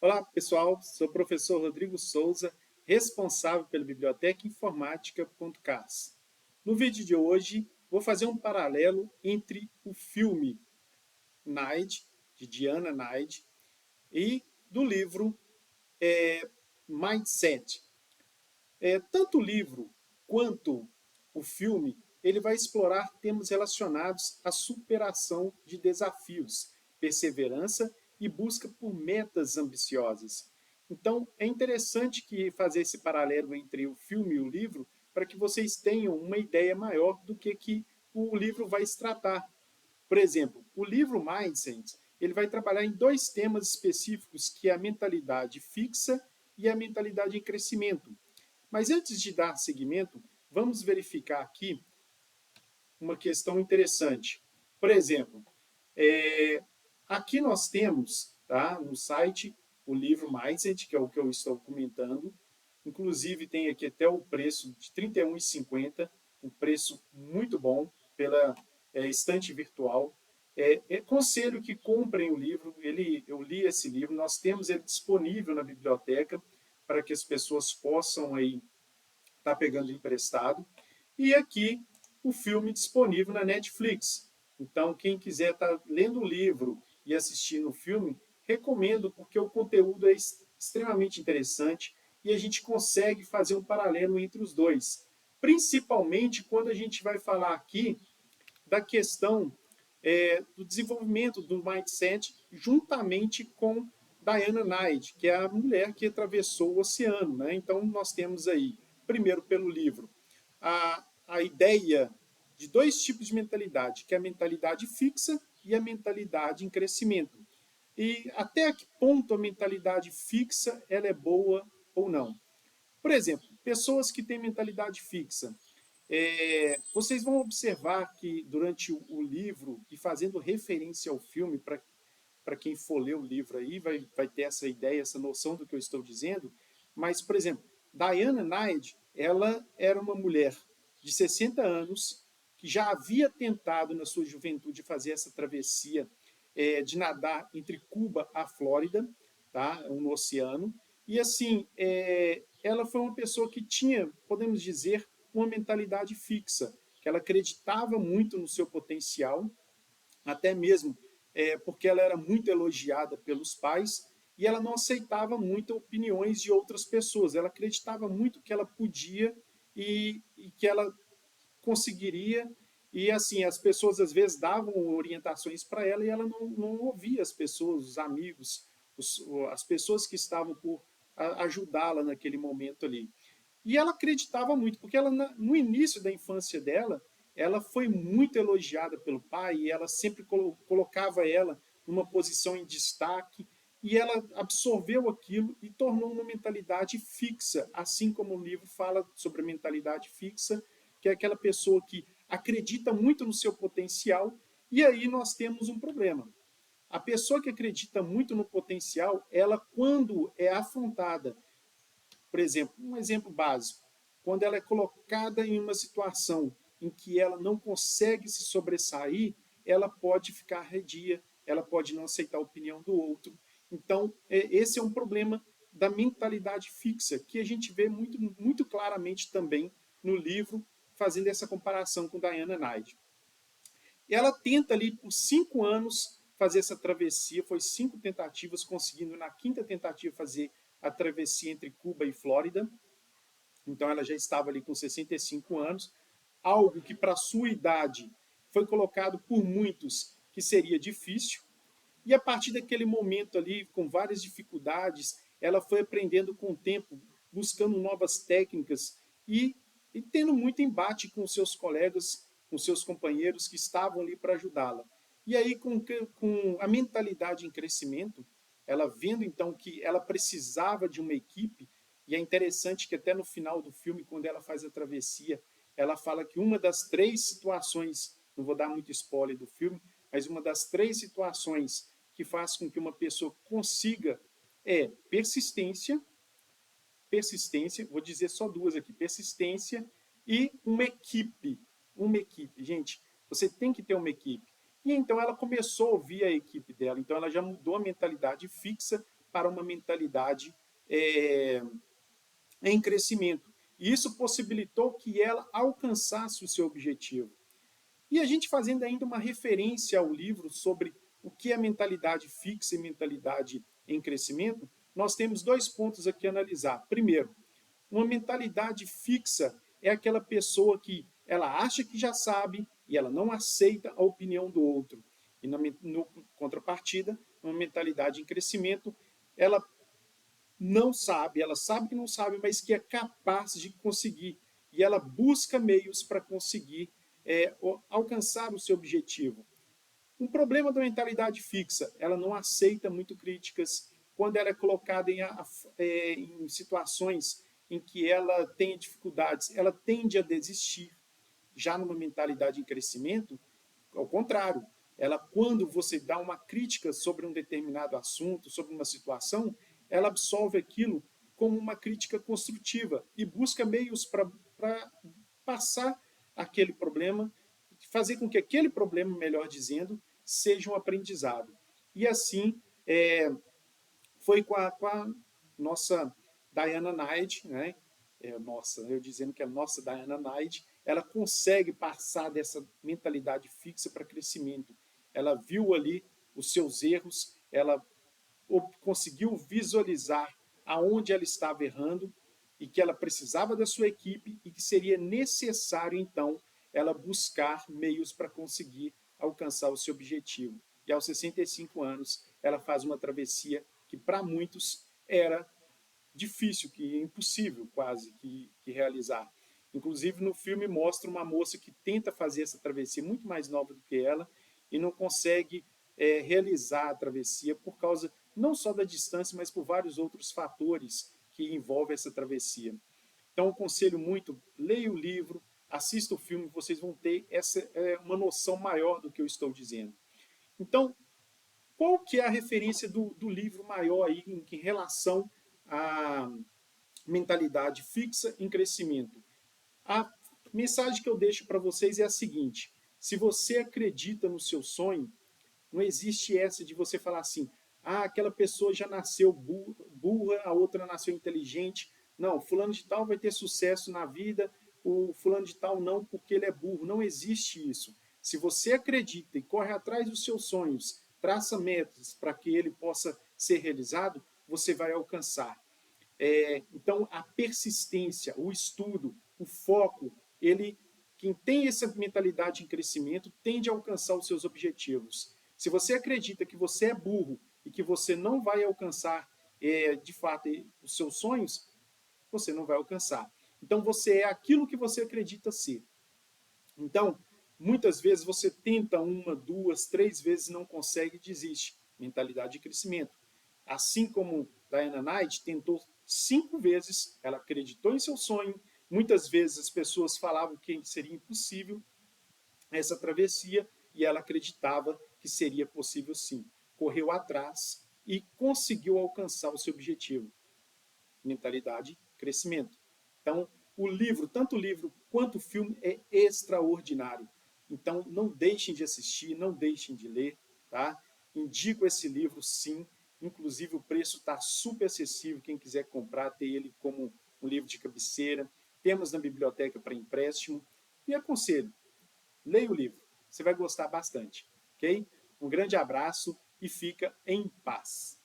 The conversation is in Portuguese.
Olá, pessoal. Sou o professor Rodrigo Souza, responsável pela Biblioteca Informática.cas. No vídeo de hoje, vou fazer um paralelo entre o filme Nide, de Diana Nide, e do livro Mindset. Tanto o livro quanto o filme, ele vai explorar temas relacionados à superação de desafios, perseverança e busca por metas ambiciosas. Então, é interessante que fazer esse paralelo entre o filme e o livro para que vocês tenham uma ideia maior do que o livro vai se tratar. Por exemplo, o livro Mindset, ele vai trabalhar em dois temas específicos, que é a mentalidade fixa e a mentalidade em crescimento. Mas antes de dar seguimento, vamos verificar aqui uma questão interessante. Por exemplo, aqui nós temos, tá, no site, o livro Mindset, que é o que eu estou comentando. Inclusive, tem aqui até o preço de R$ 31,50, um preço muito bom pela estante virtual. Conselho que comprem o livro. Eu li esse livro, nós temos ele disponível na biblioteca para que as pessoas possam aí estar pegando emprestado. E aqui o filme disponível na Netflix. Então, quem quiser estar lendo o livro e assistindo o filme, recomendo, porque o conteúdo é extremamente interessante e a gente consegue fazer um paralelo entre os dois. Principalmente quando a gente vai falar aqui da questão do desenvolvimento do mindset juntamente com Diana Knight, que é a mulher que atravessou o oceano. Né? Então, nós temos aí, primeiro pelo livro, a ideia de dois tipos de mentalidade, que é a mentalidade fixa e a mentalidade em crescimento. E até que ponto a mentalidade fixa ela é boa ou não. Por exemplo, pessoas que têm mentalidade fixa, vocês vão observar que durante o livro, e fazendo referência ao filme, para quem for ler o livro aí, vai ter essa ideia, essa noção do que eu estou dizendo, mas, por exemplo, Diana Knight, ela era uma mulher de 60 anos, que já havia tentado na sua juventude fazer essa travessia de nadar entre Cuba a Flórida, tá, no oceano, e assim, ela foi uma pessoa que tinha, podemos dizer, uma mentalidade fixa, que ela acreditava muito no seu potencial, até mesmo porque ela era muito elogiada pelos pais e ela não aceitava muito opiniões de outras pessoas. Ela acreditava muito que ela podia e que ela conseguiria. E assim, as pessoas às vezes davam orientações para ela e ela não ouvia as pessoas, os amigos, as pessoas que estavam por ajudá-la naquele momento ali. E ela acreditava muito, porque ela, no início da infância dela, ela foi muito elogiada pelo pai e ela sempre colocava ela numa posição em destaque e ela absorveu aquilo e tornou uma mentalidade fixa, assim como o livro fala sobre a mentalidade fixa, que é aquela pessoa que acredita muito no seu potencial, e aí nós temos um problema. A pessoa que acredita muito no potencial, ela, quando é afrontada, por exemplo, um exemplo básico, quando ela é colocada em uma situação em que ela não consegue se sobressair, ela pode ficar arredia, ela pode não aceitar a opinião do outro. Então, esse é um problema da mentalidade fixa, que a gente vê muito claramente também no livro, fazendo essa comparação com Diana Knight. Ela tenta ali por 5 anos fazer essa travessia, foi 5 tentativas, conseguindo na quinta tentativa fazer a travessia entre Cuba e Flórida. Então ela já estava ali com 65 anos, algo que para sua idade foi colocado por muitos que seria difícil. E a partir daquele momento ali, com várias dificuldades, ela foi aprendendo com o tempo, buscando novas técnicas e tendo muito embate com seus colegas, com seus companheiros que estavam ali para ajudá-la. E aí, com a mentalidade em crescimento, ela vendo então que ela precisava de uma equipe, e é interessante que até no final do filme, quando ela faz a travessia, ela fala que uma das 3 situações, não vou dar muito spoiler do filme, mas uma das 3 situações que faz com que uma pessoa consiga persistência, vou dizer só 2 aqui, persistência e uma equipe. Uma equipe, gente, você tem que ter uma equipe. E então ela começou a ouvir a equipe dela, então ela já mudou a mentalidade fixa para uma mentalidade em crescimento. E isso possibilitou que ela alcançasse o seu objetivo. E a gente fazendo ainda uma referência ao livro sobre o que é mentalidade fixa e mentalidade em crescimento, nós temos 2 pontos aqui a analisar. Primeiro, uma mentalidade fixa é aquela pessoa que ela acha que já sabe e ela não aceita a opinião do outro. E no contrapartida, uma mentalidade em crescimento, ela não sabe, ela sabe que não sabe, mas que é capaz de conseguir. E ela busca meios para conseguir alcançar o seu objetivo. Um problema da mentalidade fixa, ela não aceita muito críticas quando ela é colocada em situações em que ela tem dificuldades, ela tende a desistir. Já numa mentalidade em crescimento, ao contrário, ela, quando você dá uma crítica sobre um determinado assunto, sobre uma situação, ela absorve aquilo como uma crítica construtiva e busca meios para passar aquele problema, fazer com que aquele problema, melhor dizendo, seja um aprendizado. E assim foi com a nossa Diana Knight, né? Eu dizendo que a nossa Diana Knight, ela consegue passar dessa mentalidade fixa para crescimento. Ela viu ali os seus erros, ela conseguiu visualizar aonde ela estava errando e que ela precisava da sua equipe e que seria necessário, então, ela buscar meios para conseguir alcançar o seu objetivo. E aos 65 anos, ela faz uma travessia que para muitos era difícil, que impossível quase que realizar. Inclusive no filme mostra uma moça que tenta fazer essa travessia muito mais nova do que ela e não consegue realizar a travessia por causa não só da distância, mas por vários outros fatores que envolvem essa travessia. Então, eu aconselho muito, leia o livro, assista o filme, vocês vão ter uma noção maior do que eu estou dizendo. Então, qual que é a referência do livro maior aí em relação à mentalidade fixa em crescimento? A mensagem que eu deixo para vocês é a seguinte: se você acredita no seu sonho, não existe essa de você falar assim, aquela pessoa já nasceu burra, a outra nasceu inteligente. Não, fulano de tal vai ter sucesso na vida, o fulano de tal não, porque ele é burro. Não existe isso. Se você acredita e corre atrás dos seus sonhos, traça metas para que ele possa ser realizado, você vai alcançar. Então, a persistência, o estudo, o foco, quem tem essa mentalidade em crescimento tende a alcançar os seus objetivos. Se você acredita que você é burro e que você não vai alcançar, de fato, os seus sonhos, você não vai alcançar. Então, você é aquilo que você acredita ser. Então, muitas vezes você tenta 1, 2, 3 vezes, não consegue e desiste. Mentalidade de crescimento. Assim como Diana Knight tentou 5 vezes, ela acreditou em seu sonho. Muitas vezes as pessoas falavam que seria impossível essa travessia e ela acreditava que seria possível sim. Correu atrás e conseguiu alcançar o seu objetivo. Mentalidade, crescimento. Então, o livro, tanto o livro quanto o filme, é extraordinário. Então, não deixem de assistir, não deixem de ler, tá? Indico esse livro, sim. Inclusive, o preço está super acessível. Quem quiser comprar, ter ele como um livro de cabeceira. Temos na biblioteca para empréstimo. E aconselho, leia o livro. Você vai gostar bastante, ok? Um grande abraço e fica em paz.